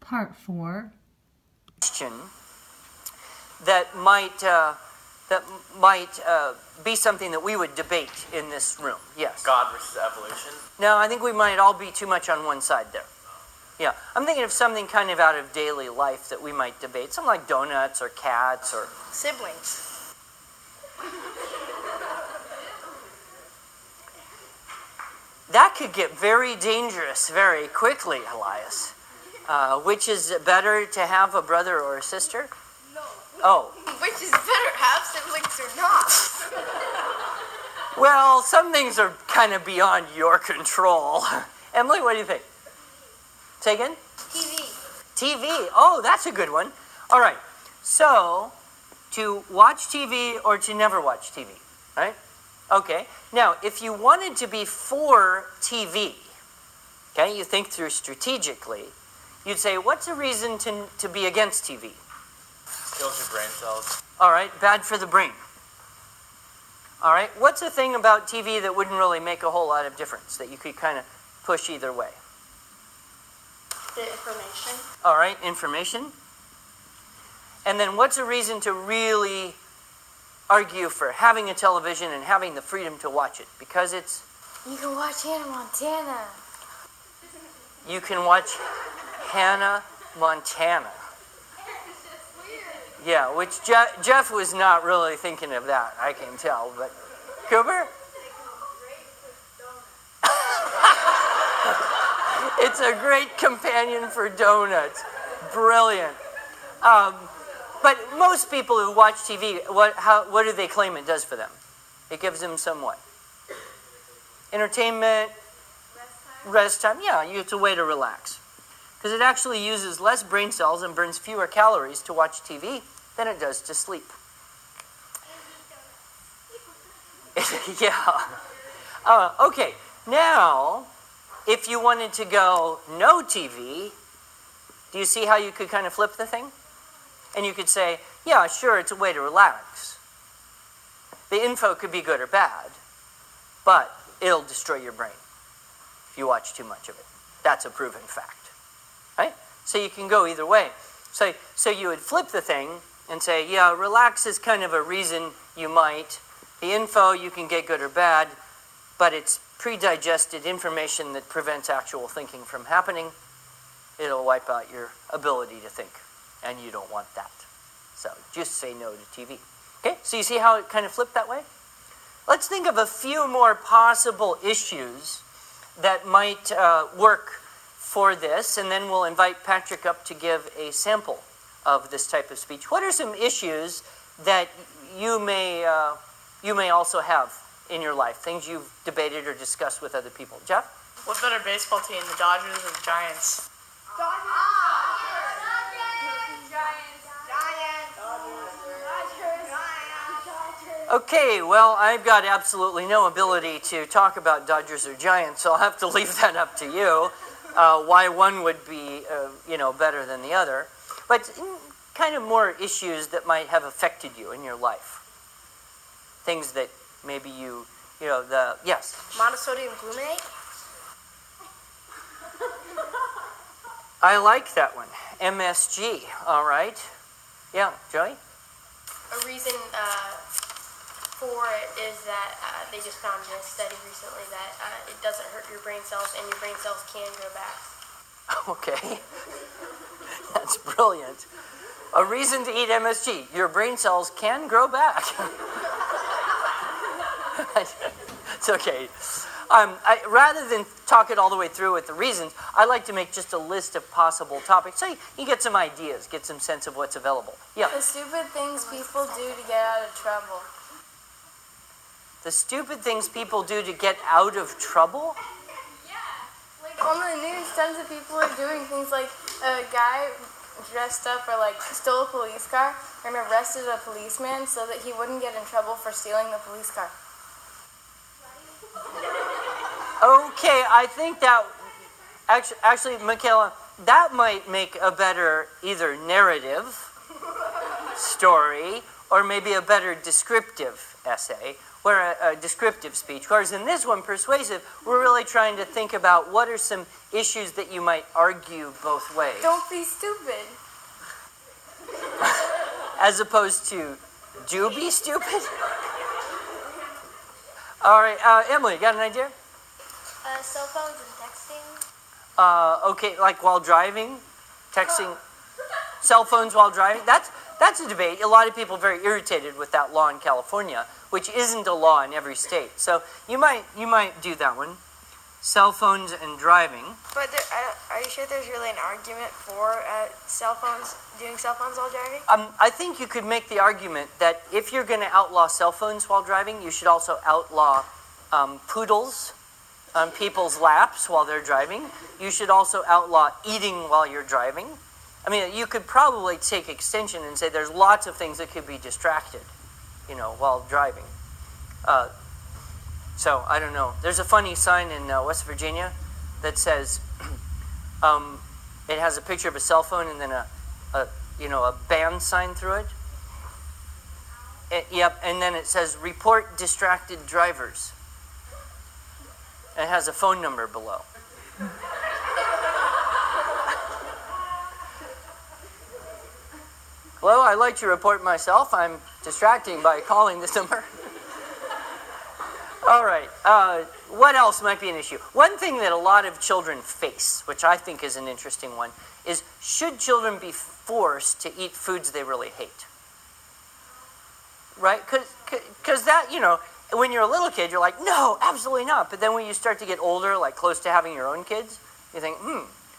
Part 4. Question that might be something that we would debate in this room. Yes. God versus evolution. No, I think we might all be too much on one side there. Yeah, I'm thinking of something kind of out of daily life that we might debate. Something like donuts or cats or... Siblings. That could get very dangerous very quickly, Elias. Which is it better to have a brother or a sister? No. Oh. Which is better, have siblings or not? Well, some things are kind of beyond your control. Emily, what do you think? Say again? TV. TV. Oh, that's a good one. All right. So, to watch TV or to never watch TV, right? Okay. Now, if you wanted to be for TV, okay, you think through strategically, you'd say, what's a reason to be against TV? Kills your brain cells. All right, bad for the brain. All right, what's a thing about TV that wouldn't really make a whole lot of difference, that you could kind of push either way? The information. All right, information. And then what's a reason to really argue for having a television and having the freedom to watch it? Because it's... You can watch Hannah Montana. You can watch Hannah Montana. Yeah, which Jeff was not really thinking of that, I can tell. But Cooper? It's a great companion for donuts. Brilliant. But most people who watch TV, what do they claim it does for them? It gives them some what? Entertainment, rest time. Yeah, it's a way to relax. Because it actually uses less brain cells and burns fewer calories to watch TV than it does to sleep. Yeah. Okay, now, if you wanted to go no TV, do you see how you could kind of flip the thing? And you could say, yeah, sure, it's a way to relax. The info could be good or bad, but it'll destroy your brain if you watch too much of it. That's a proven fact, right? So you can go either way. So you would flip the thing and say, yeah, relax is kind of a reason you might. The info, you can get good or bad, but it's pre-digested information that prevents actual thinking from happening. It'll wipe out your ability to think, and you don't want that. So just say no to TV. Okay, so you see how it kind of flipped that way? Let's think of a few more possible issues that might work for this, and then we'll invite Patrick up to give a sample of this type of speech. What are some issues that you may also have in your life, things you've debated or discussed with other people? Jeff? What's better baseball team, the Dodgers or the Giants? Okay, well, I've got absolutely no ability to talk about Dodgers or Giants, so I'll have to leave that up to you, why one would be, better than the other. But kind of more issues that might have affected you in your life. Things that maybe yes? Monosodium glutamate? I like that one. MSG, all right. Yeah, Joey? A reason for it is that they just found in a study recently that it doesn't hurt your brain cells and your brain cells can grow back. Okay. That's brilliant. A reason to eat MSG. Your brain cells can grow back. It's okay. Rather than talk it all the way through with the reasons, I like to make just a list of possible topics so you get some ideas, get some sense of what's available. Yeah. The stupid things people do to get out of trouble. The stupid things people do to get out of trouble? Like on the news, tons of people are doing things like a guy dressed up or stole a police car and arrested a policeman so that he wouldn't get in trouble for stealing the police car. Okay, I think that, actually, Michaela, that might make a better either narrative story or maybe a better descriptive essay. We're a descriptive speech. Whereas in this one, persuasive, we're really trying to think about what are some issues that you might argue both ways. Don't be stupid. As opposed to, do be stupid? All right, Emily, got an idea? Cell phones and texting. Okay, like while driving, texting, cell phones while driving. That's a debate. A lot of people are very irritated with that law in California, which isn't a law in every state. So you might do that one. Cell phones and driving. But are you sure there's really an argument for doing cell phones while driving? I think you could make the argument that if you're going to outlaw cell phones while driving, you should also outlaw poodles on people's laps while they're driving. You should also outlaw eating while you're driving. I mean, you could probably take extension and say there's lots of things that could be distracted, while driving. So, I don't know. There's a funny sign in West Virginia that says, it has a picture of a cell phone and then a band sign through it. Yep, and then it says, report distracted drivers. And it has a phone number below. Hello, I'd like to report myself. I'm distracting by calling this number. All right, what else might be an issue? One thing that a lot of children face, which I think is an interesting one, is should children be forced to eat foods they really hate? Right? Because that, when you're a little kid, you're like, no, absolutely not. But then when you start to get older, like close to having your own kids, you think,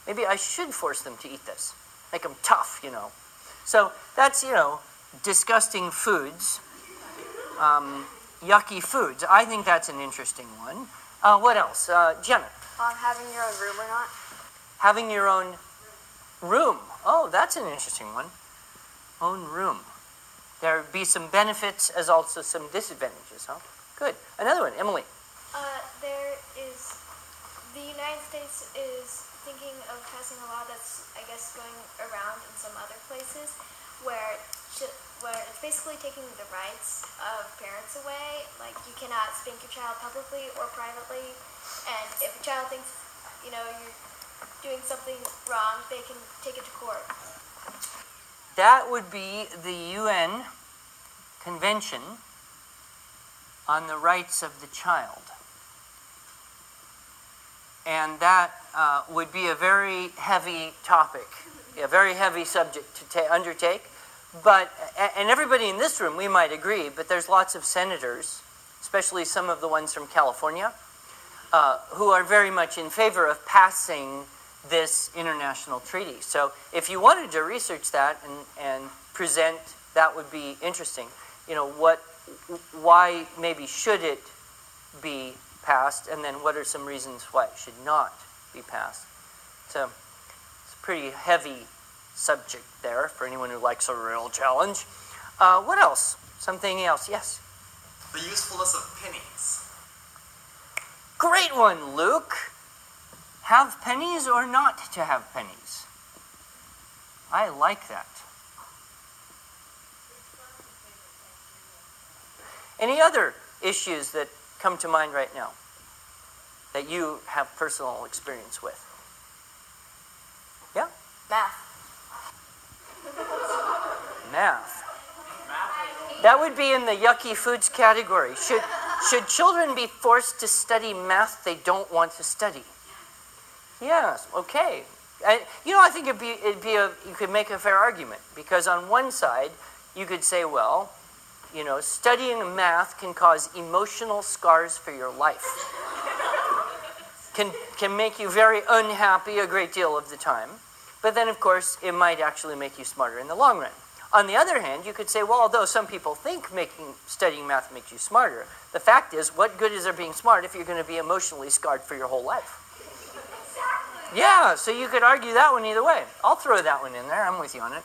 maybe I should force them to eat this. Make them tough, So that's, disgusting foods. Yucky foods. I think that's an interesting one. What else? Jenna? Having your own room or not? Having your own room. Oh, that's an interesting one. Own room. There would be some benefits as also some disadvantages, huh? Good. Another one. Emily? The United States is thinking of passing a law that's, I guess, going around in some other places where it's basically taking the rights of parents away. Like, you cannot spank your child publicly or privately, and if a child thinks, you're doing something wrong, they can take it to court. That would be the UN Convention on the Rights of the Child. And that would be a very heavy topic, a very heavy subject to undertake. And everybody in this room, we might agree, but there's lots of senators, especially some of the ones from California, who are very much in favor of passing this international treaty. So if you wanted to research that and present, that would be interesting. Why maybe should it be passed, and then what are some reasons why it should not be passed. So it's a pretty heavy subject there for anyone who likes a real challenge. What else? Something else? Yes? The usefulness of pennies. Great one, Luke. Have pennies or not to have pennies? I like that. Any other issues that come to mind right now that you have personal experience with? Yeah? Math. Math. That would be in the yucky foods category. Should children be forced to study math they don't want to study? Yes, okay. I think you could make a fair argument, because on one side you could say, well, studying math can cause emotional scars for your life. Can make you very unhappy a great deal of the time. But then, of course, it might actually make you smarter in the long run. On the other hand, you could say, well, although some people think studying math makes you smarter, the fact is, what good is there being smart if you're going to be emotionally scarred for your whole life? Exactly. Yeah, so you could argue that one either way. I'll throw that one in there. I'm with you on it.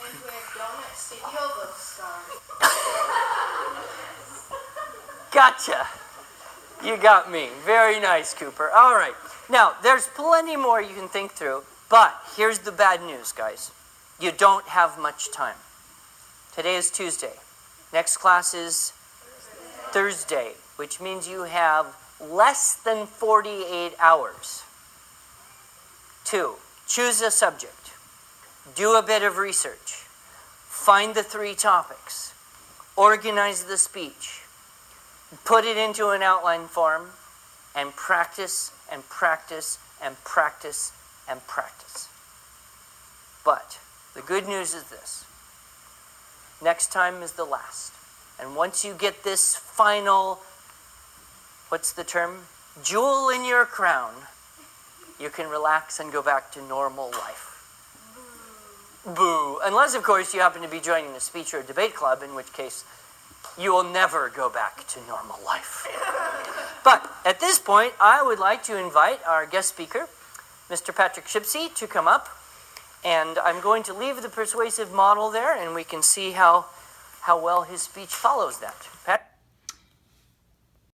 And where donuts steal those stars. Gotcha. You got me. Very nice, Cooper. All right. Now, there's plenty more you can think through, but here's the bad news, guys. You don't have much time. Today is Tuesday. Next class is Thursday, which means you have less than 48 hours. 2, choose a subject. Do a bit of research. Find the 3 topics. Organize the speech. Put it into an outline form and practice and practice and practice and practice. But the good news is this. Next time is the last. And once you get this final, what's the term? Jewel in your crown, you can relax and go back to normal life. Boo. Unless, of course, you happen to be joining a speech or a debate club, in which case you will never go back to normal life. But at this point, I would like to invite our guest speaker, Mr. Patrick Shipsey, to come up. And I'm going to leave the persuasive model there, and we can see how well his speech follows that. Pat?